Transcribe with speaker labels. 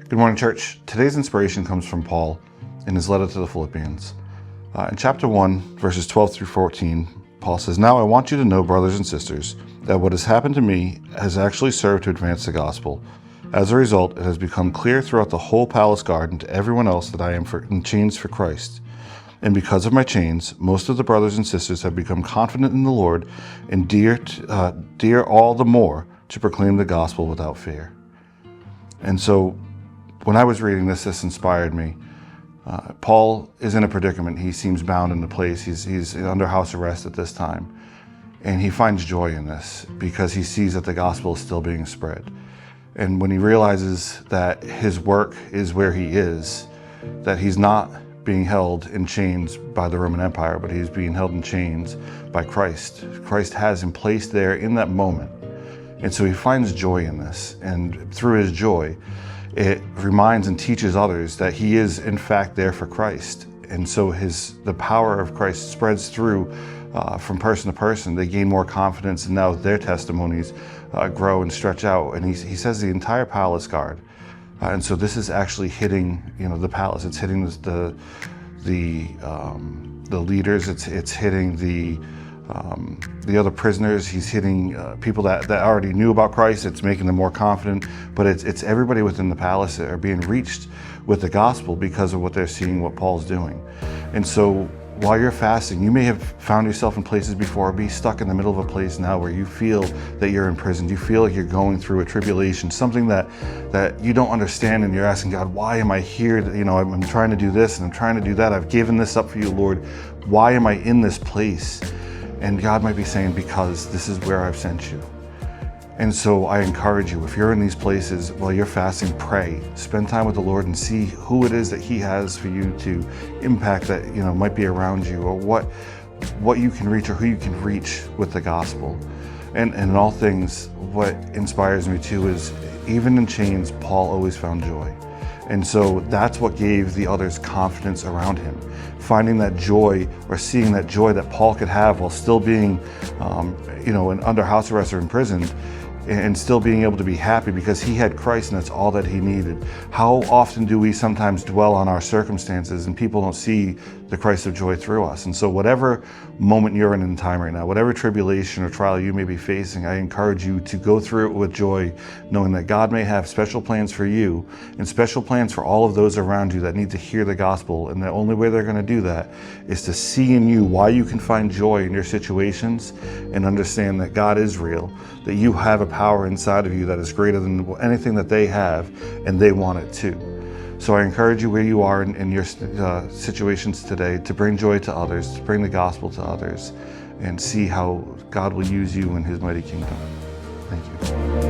Speaker 1: Good morning, church. Today's inspiration comes from Paul in his letter to the Philippians. In chapter 1, verses 12 through 14, Paul says, "Now I want you to know, brothers and sisters, that what has happened to me has actually served to advance the gospel. As a result, it has become clear throughout the whole palace guard and to everyone else that I am in chains for Christ. And because of my chains, most of the brothers and sisters have become confident in the Lord and dear all the more to proclaim the gospel without fear." And so when I was reading this inspired me. Paul is in a predicament. He seems bound in the place. He's under house arrest at this time. And he finds joy in this because he sees that the gospel is still being spread. And when he realizes that his work is where he is, that he's not being held in chains by the Roman Empire, but he's being held in chains by Christ. Christ has him placed there in that moment. And so he finds joy in this. And through his joy, it reminds and teaches others that he is in fact there for Christ. And so the power of Christ spreads through from person to person. They gain more confidence, and now their testimonies grow and stretch out. And he says the entire palace guard. And so this is actually hitting, the palace. It's hitting the leaders. It's hitting the other prisoners. He's hitting people that already knew about Christ. It's making them more confident, but it's everybody within the palace that are being reached with the gospel because of what they're seeing, what Paul's doing. And so while you're fasting, you may have found yourself in places before, be stuck in the middle of a place now where you feel that you're in prison. You feel like you're going through a tribulation, something that you don't understand, and you're asking God, why am I here? I'm trying to do this and I'm trying to do that. I've given this up for you, Lord. Why am I in this place? And God might be saying, because this is where I've sent you. And so I encourage you, if you're in these places while you're fasting, pray, spend time with the Lord and see who it is that he has for you to impact that, might be around you, or what you can reach or who you can reach with the gospel. And in all things, what inspires me too is even in chains, Paul always found joy. And so that's what gave the others confidence around him. Finding that joy, or seeing that joy that Paul could have while still being, under house arrest or imprisoned, and still being able to be happy because he had Christ and that's all that he needed. How often do we sometimes dwell on our circumstances and people don't see the Christ of joy through us? And so whatever moment you're in time right now, whatever tribulation or trial you may be facing, I encourage you to go through it with joy, knowing that God may have special plans for you and special plans for all of those around you that need to hear the gospel. And the only way they're going to do that is to see in you why you can find joy in your situations and understand that God is real, that you have a power inside of you that is greater than anything that they have, and they want it too. So I encourage you where you are in your situations today to bring joy to others, to bring the gospel to others, and see how God will use you in his mighty kingdom. Thank you.